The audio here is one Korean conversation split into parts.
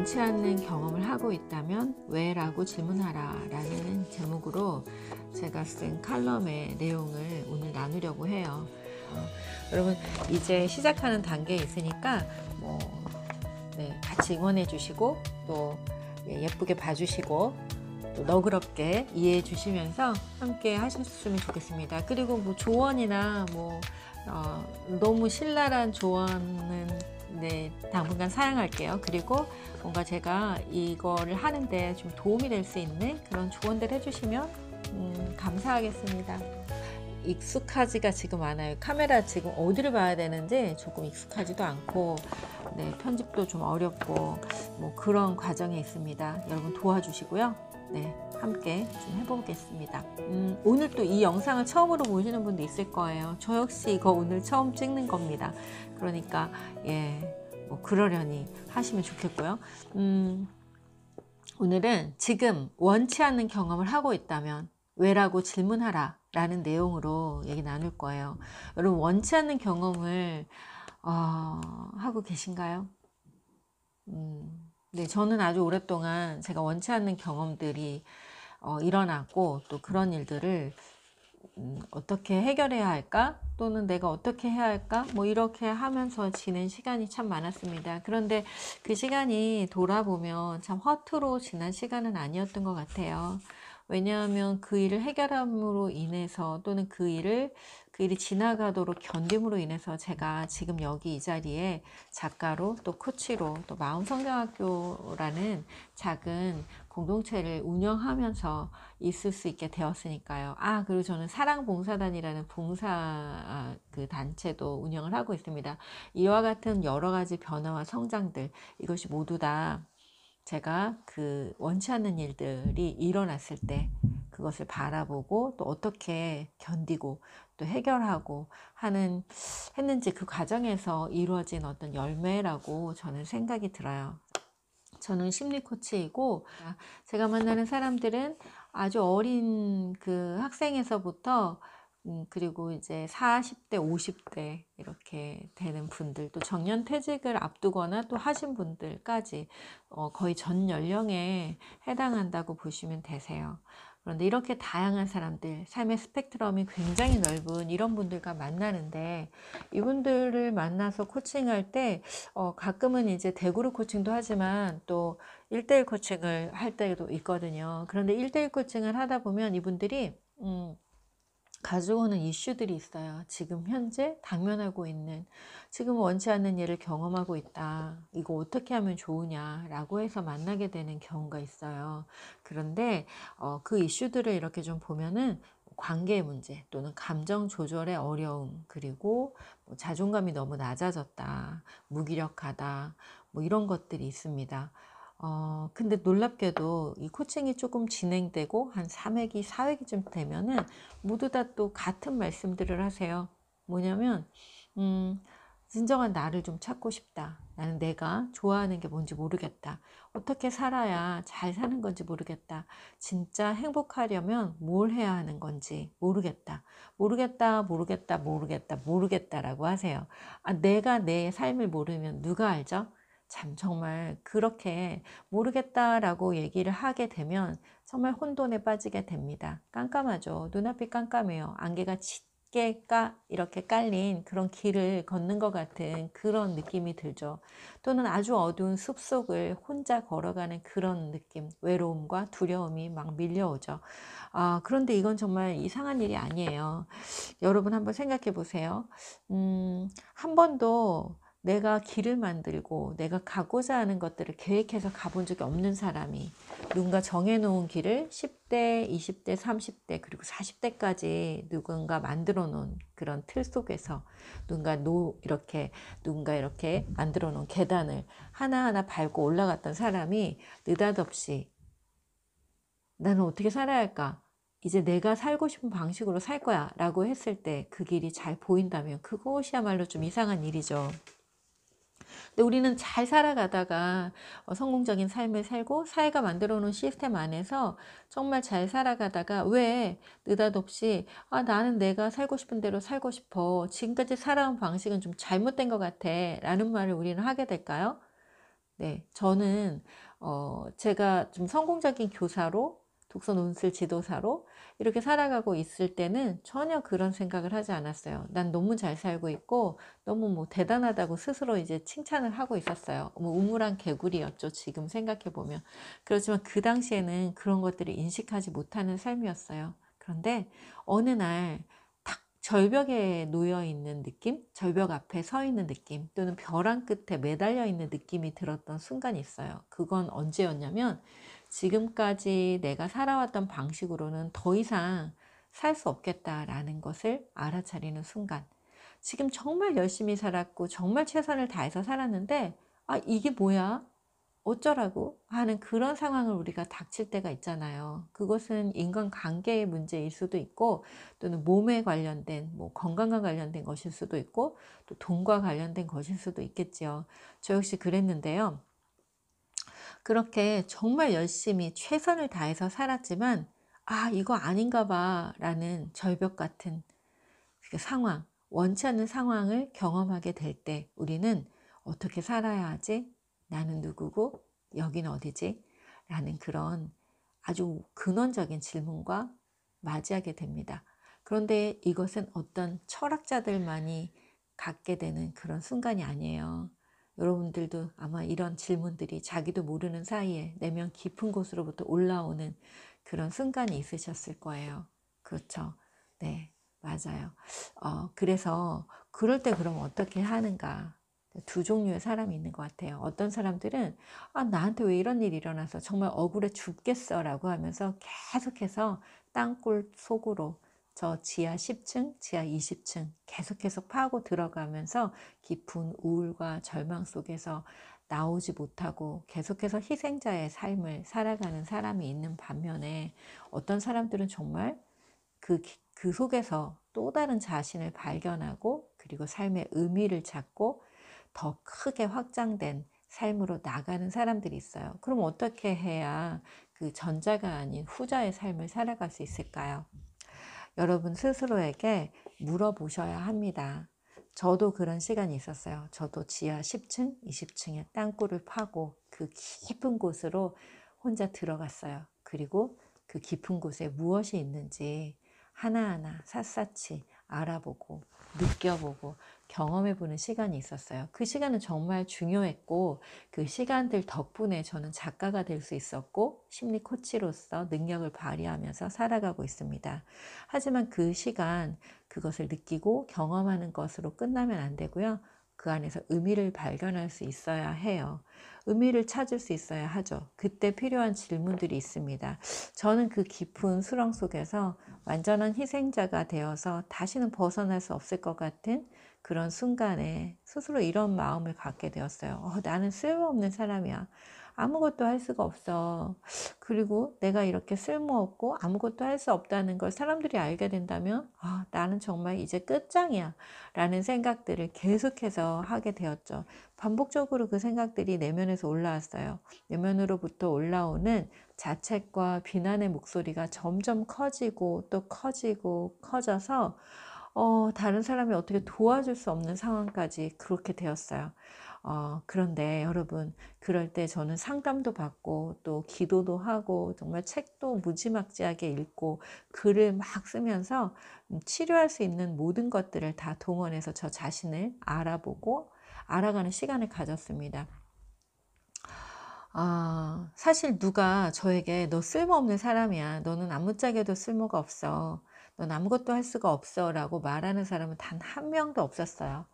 원치 않는 경험을 하고 있다면 왜? 라고 질문하라 라는 제목으로 제가 쓴 칼럼의 내용을 오늘 나누려고 해요. 여러분 이제 시작하는 단계에 있으니까 같이 응원해 주시고 또 예쁘게 봐주시고 또 너그럽게 이해해 주시면서 함께 하셨으면 좋겠습니다. 그리고 조언이나 너무 신랄한 조언은 당분간 사양할게요. 그리고 뭔가 제가 이거를 하는데 좀 도움이 될 수 있는 그런 조언들 해주시면 감사하겠습니다. 익숙하지가 지금 않아요. 카메라 지금 어디를 봐야 되는지 조금 익숙하지도 않고 편집도 좀 어렵고 그런 과정에 있습니다. 여러분 도와주시고요. 함께 좀 해보겠습니다. 오늘 또 이 영상을 처음으로 보시는 분도 있을 거예요. 저 역시 이거 오늘 처음 찍는 겁니다. 그러니까 그러려니 하시면 좋겠고요. 오늘은 지금 원치 않는 경험을 하고 있다면 왜라고 질문하라 라는 내용으로 얘기 나눌 거예요. 여러분 원치 않는 경험을 하고 계신가요? 네, 저는 아주 오랫동안 제가 원치 않는 경험들이 일어났고 또 그런 일들을 어떻게 해결해야 할까? 또는 내가 어떻게 해야 할까? 이렇게 하면서 지낸 시간이 참 많았습니다. 그런데 그 시간이 돌아보면 참 허투루 지난 시간은 아니었던 것 같아요. 왜냐하면 그 일을 해결함으로 인해서 또는 그 일이 지나가도록 견딤으로 인해서 제가 지금 여기 이 자리에 작가로 또 코치로 또 마음성장학교라는 작은 공동체를 운영하면서 있을 수 있게 되었으니까요. 그리고 저는 사랑봉사단이라는 봉사 단체도 운영을 하고 있습니다. 이와 같은 여러 가지 변화와 성장들, 이것이 모두 다 제가 그 원치 않는 일들이 일어났을 때 그것을 바라보고 또 어떻게 견디고 또 해결하고 했는지 그 과정에서 이루어진 어떤 열매라고 저는 생각이 들어요. 저는 심리 코치이고 제가 만나는 사람들은 아주 어린 그 학생에서부터 그리고 이제 40대, 50대 이렇게 되는 분들, 또 정년 퇴직을 앞두거나 또 하신 분들까지 거의 전 연령에 해당한다고 보시면 되세요. 그런데 이렇게 다양한 사람들, 삶의 스펙트럼이 굉장히 넓은 이런 분들과 만나는데 이분들을 만나서 코칭할 때 가끔은 이제 대그룹 코칭도 하지만 또 1대1 코칭을 할 때도 있거든요. 그런데 1대1 코칭을 하다 보면 이분들이 가져오는 이슈들이 있어요. 지금 현재 당면하고 있는, 지금 원치 않는 일을 경험하고 있다. 이거 어떻게 하면 좋으냐 라고 해서 만나게 되는 경우가 있어요. 그런데 그 이슈들을 이렇게 좀 보면은 관계의 문제 또는 감정 조절의 어려움, 그리고 자존감이 너무 낮아졌다, 무기력하다, 이런 것들이 있습니다. 근데 놀랍게도 이 코칭이 조금 진행되고 한 3회기, 4회기쯤 되면은 모두 다 또 같은 말씀들을 하세요. 뭐냐면, 진정한 나를 좀 찾고 싶다. 나는 내가 좋아하는 게 뭔지 모르겠다. 어떻게 살아야 잘 사는 건지 모르겠다. 진짜 행복하려면 뭘 해야 하는 건지 모르겠다. 모르겠다, 모르겠다, 모르겠다, 모르겠다라고 하세요. 내가 내 삶을 모르면 누가 알죠? 참 정말 그렇게 모르겠다라고 얘기를 하게 되면 정말 혼돈에 빠지게 됩니다. 깜깜하죠. 눈앞이 깜깜해요. 안개가 짙게 이렇게 깔린 그런 길을 걷는 것 같은 그런 느낌이 들죠. 또는 아주 어두운 숲속을 혼자 걸어가는 그런 느낌, 외로움과 두려움이 막 밀려오죠. 그런데 이건 정말 이상한 일이 아니에요. 여러분 한번 생각해 보세요. 한 번도 내가 길을 만들고 내가 가고자 하는 것들을 계획해서 가본 적이 없는 사람이 누군가 정해놓은 길을 10대, 20대, 30대 그리고 40대까지 누군가 만들어 놓은 그런 틀 속에서 누군가 이렇게 만들어 놓은 계단을 하나하나 밟고 올라갔던 사람이 느닷없이 나는 어떻게 살아야 할까? 이제 내가 살고 싶은 방식으로 살 거야 라고 했을 때 그 길이 잘 보인다면 그것이야말로 좀 이상한 일이죠. 근데 우리는 잘 살아가다가 성공적인 삶을 살고 사회가 만들어 놓은 시스템 안에서 정말 잘 살아가다가 왜 느닷없이 나는 내가 살고 싶은 대로 살고 싶어. 지금까지 살아온 방식은 좀 잘못된 것 같아. 라는 말을 우리는 하게 될까요? 네, 저는 제가 좀 성공적인 교사로, 독서 논술 지도사로 이렇게 살아가고 있을 때는 전혀 그런 생각을 하지 않았어요. 난 너무 잘 살고 있고 너무 뭐 대단하다고 스스로 이제 칭찬을 하고 있었어요. 뭐 우물안 개구리였죠. 지금 생각해 보면. 그렇지만 그 당시에는 그런 것들을 인식하지 못하는 삶이었어요. 그런데 어느 날 탁 절벽에 놓여 있는 느낌, 절벽 앞에 서 있는 느낌, 또는 벼랑 끝에 매달려 있는 느낌이 들었던 순간이 있어요. 그건 언제였냐면, 지금까지 내가 살아왔던 방식으로는 더 이상 살 수 없겠다라는 것을 알아차리는 순간. 지금 정말 열심히 살았고 정말 최선을 다해서 살았는데, 아, 이게 뭐야? 어쩌라고 하는 그런 상황을 우리가 닥칠 때가 있잖아요. 그것은 인간관계의 문제일 수도 있고, 또는 몸에 관련된, 뭐 건강과 관련된 것일 수도 있고, 또 돈과 관련된 것일 수도 있겠지요. 저 역시 그랬는데요. 그렇게 정말 열심히 최선을 다해서 살았지만, 아, 이거 아닌가 봐 라는 절벽 같은 그 상황, 원치 않는 상황을 경험하게 될 때 우리는 어떻게 살아야 하지? 나는 누구고? 여긴 어디지? 라는 그런 아주 근원적인 질문과 맞이하게 됩니다. 그런데 이것은 어떤 철학자들만이 갖게 되는 그런 순간이 아니에요. 여러분들도 아마 이런 질문들이 자기도 모르는 사이에 내면 깊은 곳으로부터 올라오는 그런 순간이 있으셨을 거예요. 그렇죠? 네, 맞아요. 그래서 그럴 때 그럼 어떻게 하는가? 두 종류의 사람이 있는 것 같아요. 어떤 사람들은 아, 나한테 왜 이런 일이 일어나서 정말 억울해 죽겠어 라고 하면서 계속해서 땅굴 속으로 저 지하 10층, 지하 20층 계속해서 파고 들어가면서 깊은 우울과 절망 속에서 나오지 못하고 계속해서 희생자의 삶을 살아가는 사람이 있는 반면에, 어떤 사람들은 정말 그 속에서 또 다른 자신을 발견하고 그리고 삶의 의미를 찾고 더 크게 확장된 삶으로 나가는 사람들이 있어요. 그럼 어떻게 해야 그 전자가 아닌 후자의 삶을 살아갈 수 있을까요? 여러분 스스로에게 물어보셔야 합니다. 저도 그런 시간이 있었어요. 저도 지하 10층, 20층의 땅굴을 파고 그 깊은 곳으로 혼자 들어갔어요. 그리고 그 깊은 곳에 무엇이 있는지 하나하나 샅샅이 알아보고 느껴보고 경험해보는 시간이 있었어요. 그 시간은 정말 중요했고, 그 시간들 덕분에 저는 작가가 될 수 있었고 심리 코치로서 능력을 발휘하면서 살아가고 있습니다. 하지만 그 시간, 그것을 느끼고 경험하는 것으로 끝나면 안 되고요. 그 안에서 의미를 발견할 수 있어야 해요. 의미를 찾을 수 있어야 하죠. 그때 필요한 질문들이 있습니다. 저는 그 깊은 수렁 속에서 완전한 희생자가 되어서 다시는 벗어날 수 없을 것 같은 그런 순간에 스스로 이런 마음을 갖게 되었어요. 나는 쓸모없는 사람이야. 아무것도 할 수가 없어. 그리고 내가 이렇게 쓸모없고 아무것도 할 수 없다는 걸 사람들이 알게 된다면, 아, 나는 정말 이제 끝장이야 라는 생각들을 계속해서 하게 되었죠. 반복적으로 그 생각들이 내면에서 올라왔어요. 내면으로부터 올라오는 자책과 비난의 목소리가 점점 커지고 또 커지고 커져서 다른 사람이 어떻게 도와줄 수 없는 상황까지 그렇게 되었어요. 그런데 여러분, 그럴 때 저는 상담도 받고 또 기도도 하고 정말 책도 무지막지하게 읽고 글을 막 쓰면서 치료할 수 있는 모든 것들을 다 동원해서 저 자신을 알아보고 알아가는 시간을 가졌습니다. 사실 누가 저에게 너 쓸모없는 사람이야. 너는 아무짝에도 쓸모가 없어. 넌 아무것도 할 수가 없어 라고 말하는 사람은 단 한 명도 없었어요.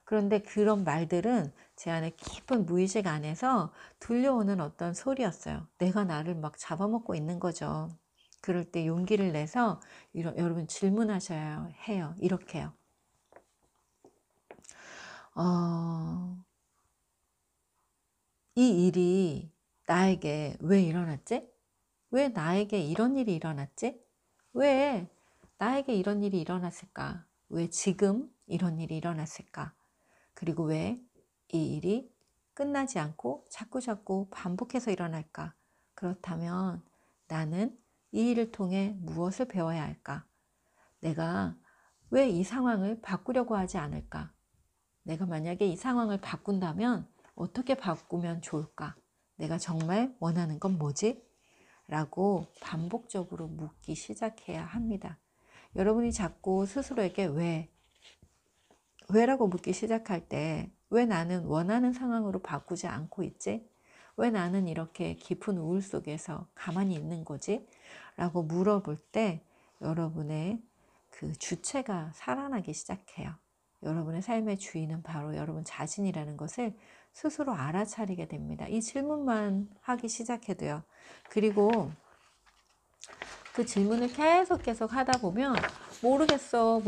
그런데 그런 말들은 제 안에 깊은 무의식 안에서 들려오는 어떤 소리였어요. 내가 나를 막 잡아먹고 있는 거죠. 그럴 때 용기를 내서 여러분 질문하셔야 해요. 이렇게요. 어, 이 일이 나에게 왜 일어났지? 왜 나에게 이런 일이 일어났지? 왜 나에게 이런 일이 일어났을까? 왜 지금 이런 일이 일어났을까? 그리고 왜 이 일이 끝나지 않고 자꾸자꾸 반복해서 일어날까? 그렇다면 나는 이 일을 통해 무엇을 배워야 할까? 내가 왜 이 상황을 바꾸려고 하지 않을까? 내가 만약에 이 상황을 바꾼다면 어떻게 바꾸면 좋을까? 내가 정말 원하는 건 뭐지? 라고 반복적으로 묻기 시작해야 합니다. 여러분이 자꾸 스스로에게 왜라고 묻기 시작할 때 왜 나는 원하는 상황으로 바꾸지 않고 있지? 왜 나는 이렇게 깊은 우울 속에서 가만히 있는 거지? 라고 물어볼 때 여러분의 그 주체가 살아나기 시작해요. 여러분의 삶의 주인은 바로 여러분 자신이라는 것을 스스로 알아차리게 됩니다. 이 질문만 하기 시작해도요. 그리고 그 질문을 계속 하다 보면 모르겠어,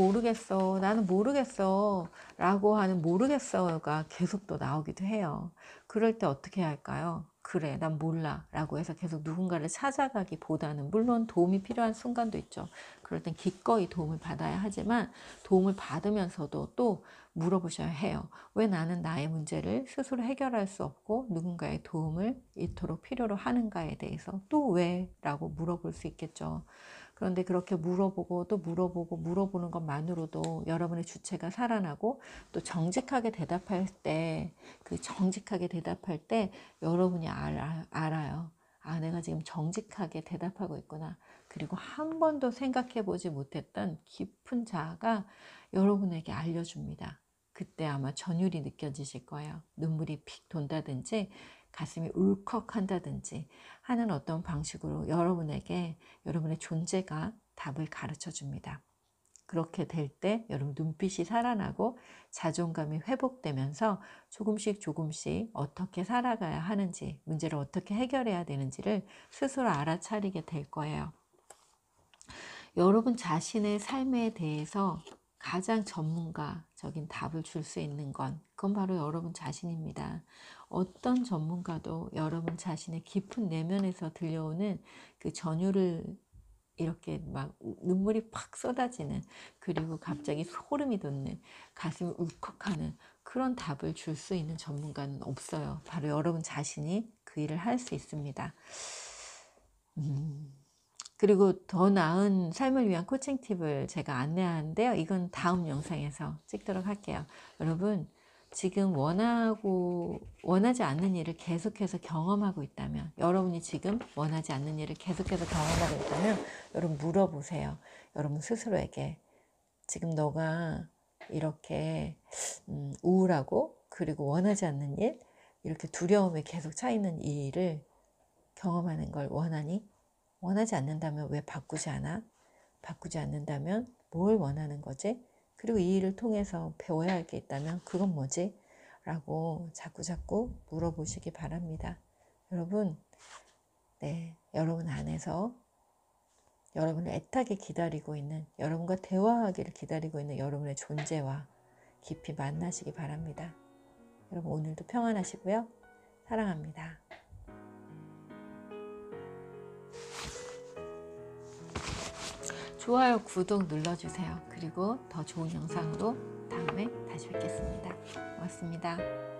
나는 모르겠어 라고 하는 모르겠어가 계속 또 나오기도 해요. 그럴 때 어떻게 해야 할까요? 그래, 난 몰라 라고 해서 계속 누군가를 찾아가기보다는, 물론 도움이 필요한 순간도 있죠. 그럴 땐 기꺼이 도움을 받아야 하지만 도움을 받으면서도 또 물어보셔야 해요. 왜 나는 나의 문제를 스스로 해결할 수 없고 누군가의 도움을 이토록 필요로 하는가에 대해서 또 왜? 라고 물어볼 수 있겠죠. 그런데 그렇게 물어보고 또 물어보는 것만으로도 여러분의 주체가 살아나고, 또 정직하게 대답할 때, 그 정직하게 대답할 때 여러분이 알아요. 아, 내가 지금 정직하게 대답하고 있구나. 그리고 한 번도 생각해 보지 못했던 깊은 자아가 여러분에게 알려줍니다. 그때 아마 전율이 느껴지실 거예요. 눈물이 픽 돈다든지 가슴이 울컥한다든지 하는 어떤 방식으로 여러분에게 여러분의 존재가 답을 가르쳐 줍니다. 그렇게 될 때 여러분 눈빛이 살아나고 자존감이 회복되면서 조금씩 어떻게 살아가야 하는지, 문제를 어떻게 해결해야 되는지를 스스로 알아차리게 될 거예요. 여러분 자신의 삶에 대해서 가장 전문가적인 답을 줄 수 있는 그건 바로 여러분 자신입니다. 어떤 전문가도 여러분 자신의 깊은 내면에서 들려오는 그 전율을 이렇게 막 눈물이 팍 쏟아지는, 그리고 갑자기 소름이 돋는, 가슴이 울컥하는 그런 답을 줄 수 있는 전문가는 없어요. 바로 여러분 자신이 그 일을 할 수 있습니다. 그리고 더 나은 삶을 위한 코칭 팁을 제가 안내하는데요. 이건 다음 영상에서 찍도록 할게요. 여러분, 지금 원하지 않는 일을 계속해서 경험하고 있다면, 여러분이 지금 원하지 않는 일을 계속해서 경험하고 있다면 여러분 물어보세요. 여러분 스스로에게, 지금 너가 이렇게 우울하고 그리고 원하지 않는 일, 이렇게 두려움에 계속 차 있는 이 일을 경험하는 걸 원하니? 원하지 않는다면 왜 바꾸지 않아? 바꾸지 않는다면 뭘 원하는 거지? 그리고 이 일을 통해서 배워야 할 게 있다면 그건 뭐지? 라고 자꾸 물어보시기 바랍니다. 여러분, 여러분 안에서 여러분을 애타게 기다리고 있는, 여러분과 대화하기를 기다리고 있는 여러분의 존재와 깊이 만나시기 바랍니다. 여러분 오늘도 평안하시고요. 사랑합니다. 좋아요, 구독 눌러주세요. 그리고 더 좋은 영상으로 다음에 다시 뵙겠습니다. 고맙습니다.